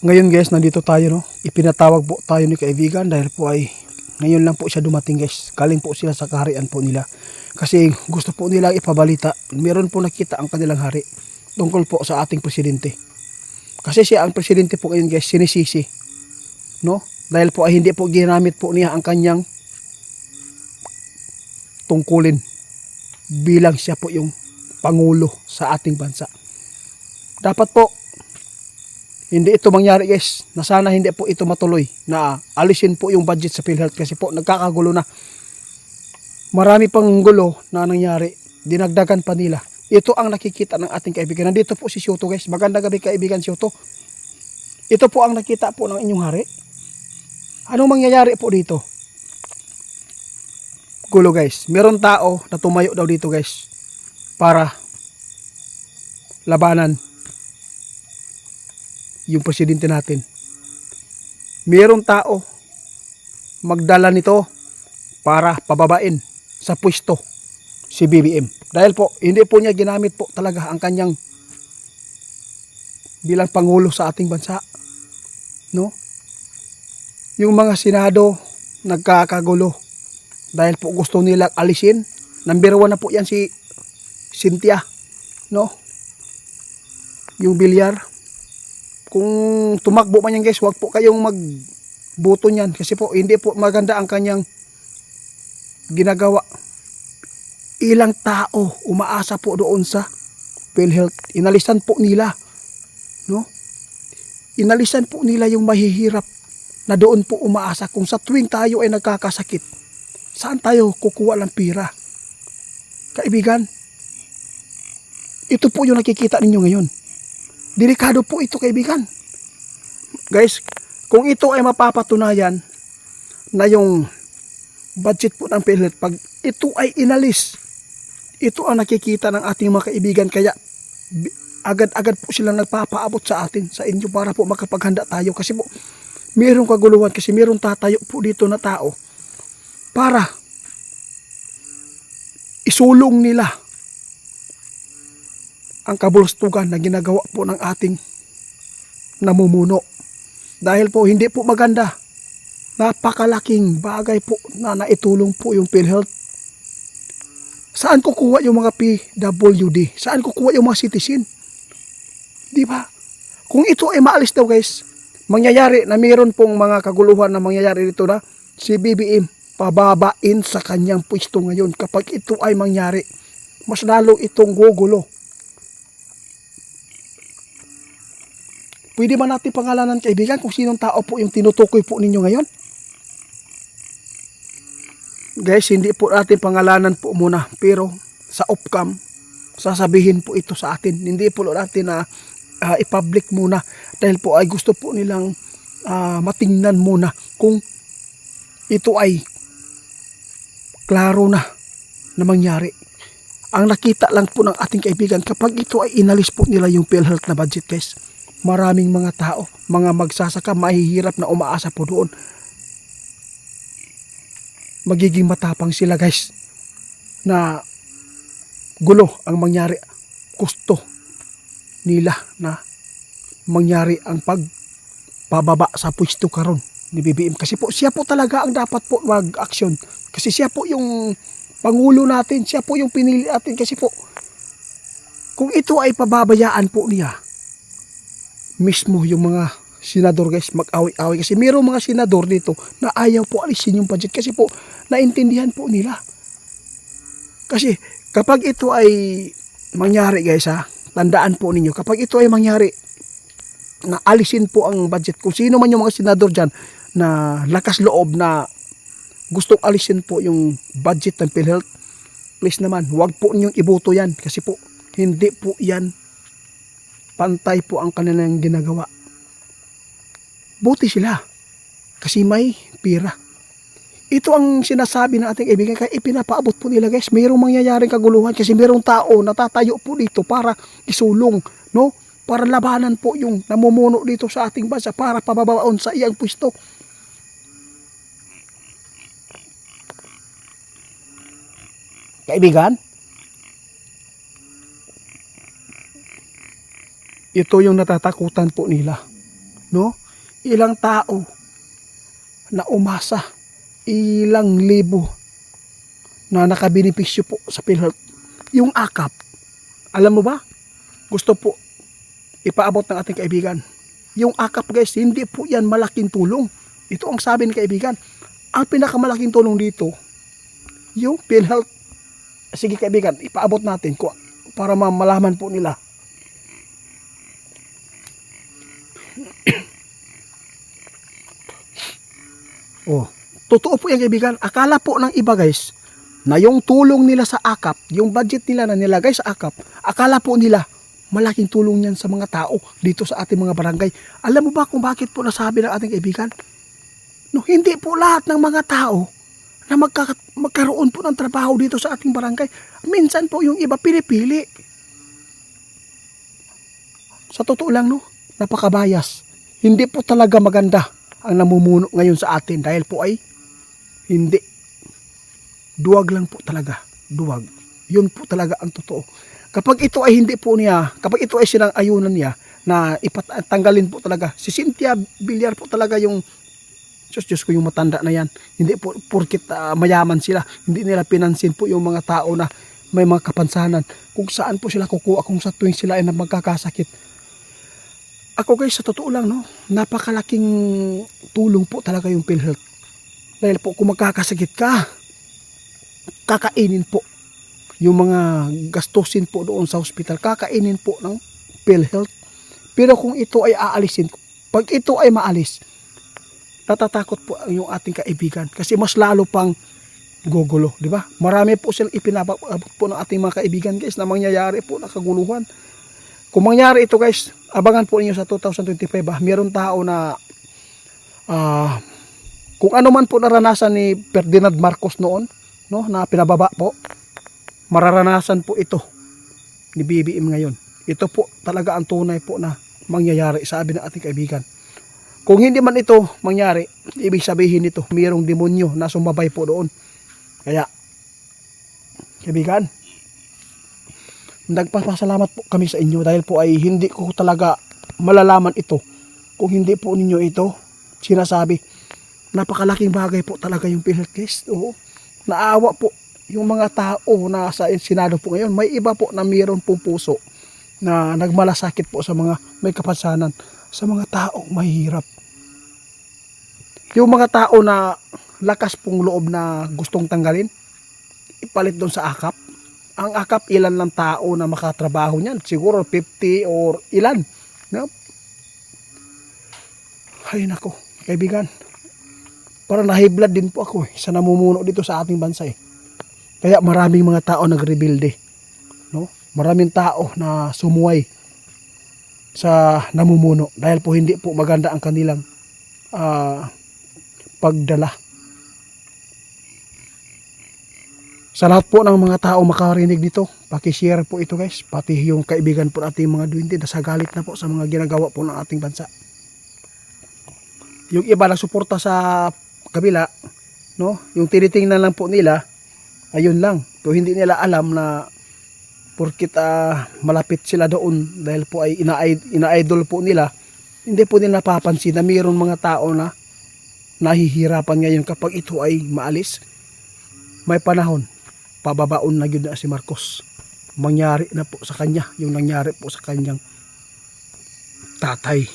Ngayon guys, nandito tayo, no. Ipinatawag po tayo ni kaibigan dahil po ay ngayon lang po siya dumating guys. Galing po sila sa kaharian po nila. Kasi gusto po nilang ipabalita. Meron po nakita ang kanilang hari tungkol po sa ating presidente. Kasi siya ang presidente po ngayon guys, sinisisi. No? Dahil po ay hindi po ginamit po niya ang kanyang tungkulin bilang siya po yung pangulo sa ating bansa. Dapat po hindi ito mangyari guys, na sana hindi po ito matuloy, na alisin po yung budget sa PhilHealth kasi po nagkakagulo na. Marami pang gulo na nangyari, dinagdagan pa nila. Ito ang nakikita ng ating kaibigan. Nandito po si Syoto guys, magandang gabi kaibigan Syoto. Ito po ang nakita po ng inyong hari. Anong mangyayari po dito? Gulo guys, meron tao na tumayo daw dito guys, para labanan yung presidente natin. Mayroong tao magdala nito para pababain sa pwesto si BBM. Dahil po, hindi po niya ginamit po talaga ang kanyang bilang pangulo sa ating bansa. No? Yung mga senado nagkakagulo dahil po gusto nilang alisin. Number 1 na po yan si Cynthia. No? Yung Bilyar. Kung tumakbo man yan guys, huwag po kayong magboto niyan kasi po hindi po maganda ang kanyang ginagawa. Ilang tao umaasa po doon sa PhilHealth. Inalisan po nila, no? Inalisan po nila yung mahihirap na doon po umaasa. Kung sa tuwing tayo ay nagkakasakit, saan tayo kukuha ng pira? Kaibigan, ito po yung nakikita ninyo ngayon. Delikado po ito kaibigan. Guys, kung ito ay mapapatunayan na yung budget po ng PhilHealth, pag ito ay inalis, ito ang nakikita ng ating mga kaibigan. Kaya agad-agad po silang nagpapaabot sa atin, sa inyo, para po makapaghanda tayo. Kasi po, mayroong kaguluhan, kasi mayroong tatayo po dito na tao para isulong nila ang kabulustugan na ginagawa po ng ating namumuno. Dahil po hindi po maganda. Napakalaking bagay po na naitulong po yung PhilHealth. Saan kukuha yung mga PWD? Saan kukuha yung mga citizen? Di ba? Kung ito ay maalis daw guys, mangyayari na mayroon pong mga kaguluhan na mangyayari dito na si BBM pababain sa kanyang pwesto ngayon. Kapag ito ay mangyari, mas lalo itong gugulo. Pwede ba natin pangalanan kaibigan kung sinong tao po yung tinutukoy po ninyo ngayon? Guys, hindi po natin pangalanan po muna. Pero sa off-cam, sasabihin po ito sa atin. Hindi po natin na i-public muna. Dahil po ay gusto po nilang matingnan muna kung ito ay klaro na mangyari. Ang nakita lang po ng ating kaibigan, kapag ito ay inalis po nila yung PhilHealth na budget guys, maraming mga tao, mga magsasaka, mahihirap na umaasa po doon. Magiging matapang sila guys na gulo ang mangyari. Gusto nila na mangyari ang pagpababa sa pwesto karon ni BBM. Kasi po siya po talaga ang dapat po mag-action. Kasi siya po yung pangulo natin. Siya po yung pinili natin. Kasi po kung ito ay pababayaan po niya, mismo yung mga senador guys mag-away-away. Kasi mayroong mga senador dito na ayaw po alisin yung budget. Kasi po naintindihan po nila. Kasi kapag ito ay mangyari guys tandaan po ninyo, kapag ito ay mangyari na alisin po ang budget, kung sino man yung mga senador dyan na lakas loob na gustong alisin po yung budget ng PhilHealth, please naman, huwag po ninyong iboto yan. Kasi po hindi po yan pantay po ang kanilang ginagawa. Buti sila kasi may pira. Ito ang sinasabi ng ating kaibigan, kaya ipinapaabot po nila guys. Mayroong mangyayaring kaguluhan kasi mayroong tao na tatayo po dito para isulong, no? Para labanan po yung namumuno dito sa ating bansa, para pababaon sa iyang pwesto. Kaibigan, ito yung natatakutan po nila. no? Ilang tao na umasa, ilang libo na nakabenepisyo po sa PhilHealth. Yung AKAP, alam mo ba? Gusto po ipaabot ng ating kaibigan. Yung AKAP guys, hindi po yan malaking tulong. Ito ang sabi ng kaibigan. Ang pinakamalaking tulong dito, yung PhilHealth. Sige kaibigan, ipaabot natin para malaman po nila. Oh, totoo po yan kaibigan. Akala po ng iba guys, na yung tulong nila sa AKAP, yung budget nila na nilagay sa AKAP, akala po nila, malaking tulong yan sa mga tao dito sa ating mga barangay. Alam mo ba kung bakit po nasabi ng ating kaibigan? No, hindi po lahat ng mga tao na magkaroon po ng trabaho dito sa ating barangay. Minsan po yung iba pinipili. Sa totoo lang, no, napakabayas. Hindi po talaga maganda ang namumuno ngayon sa atin dahil po ay hindi. Duwag lang po talaga. Duwag. Yun po talaga ang totoo. Kapag ito ay hindi po niya, kapag ito ay sinang ayunan niya na ipatanggalin po talaga, si Cynthia Villar po talaga yung Diyos ko yung matanda na yan. Hindi po porkit mayaman sila. Hindi nila pinansin po yung mga tao na may mga kapansanan. Kung saan po sila kukuha kung sa tuwing sila ay magkakasakit. Ako guys, sa totoo lang, no, napakalaking tulong po talaga yung PhilHealth. Dahil po kung magkakasakit ka, kakainin po yung mga gastusin po doon sa hospital, kakainin po ng PhilHealth. Pero kung ito ay aalisin, pag ito ay maalis, natatakot po yung ating kaibigan kasi mas lalo pang gugulo, di ba? Marami po silang ipinabot po ng ating mga kaibigan guys na mangyayari po na kaguluhan. Kung mangyari ito guys, abangan po ninyo sa 2025. Mayroon tao na kung ano man po naranasan ni Ferdinand Marcos noon, no, na pinababa po, mararanasan po ito ni BBM ngayon. Ito po talaga ang tunay po na mangyayari, sabi ng ating kaibigan. Kung hindi man ito mangyari, ibig sabihin nito, mayroong demonyo na sumabay po doon. Kaya, kaibigan, nagpapasalamat po kami sa inyo dahil po ay hindi ko talaga malalaman ito kung hindi po ninyo ito sinasabi. Napakalaking bagay po talaga yung PhilHealth guys. Oo. Naawa po yung mga tao na sa Senado po ngayon. May iba po na mayroon pong puso na nagmalasakit po sa mga may kapansanan, sa mga taong mahirap. Yung mga tao na lakas pong loob na gustong tanggalin, ipalit doon sa AKAP. Ang AKAP, ilan lang tao na makatrabaho niyan? Siguro 50 or ilan. No? Ay nako, kaibigan. Parang nahiblad din po ako sa namumuno dito sa ating bansa eh. Kaya maraming mga tao nagrebuilde. No? Maraming tao na sumuway sa namumuno dahil po hindi po maganda ang kanilang pagdala. Sa lahat po ng mga tao makarinig dito, paki-share po ito guys, pati yung kaibigan po nating mga duwende na sagalit na po sa mga ginagawa po ng ating bansa. Yung iba na suporta sa kabila, no, yung tinitingnan lang po nila, ayun lang. So hindi nila alam na porkit malapit sila doon dahil po ay ina-idol po nila, hindi po nila napapansin na mayroon mga tao na nahihirapan ngayon kapag ito ay maalis. May panahon, pababaon na yun na si Marcos. Mangyari na po sa kanya yung nangyari po sa kanyang tatay.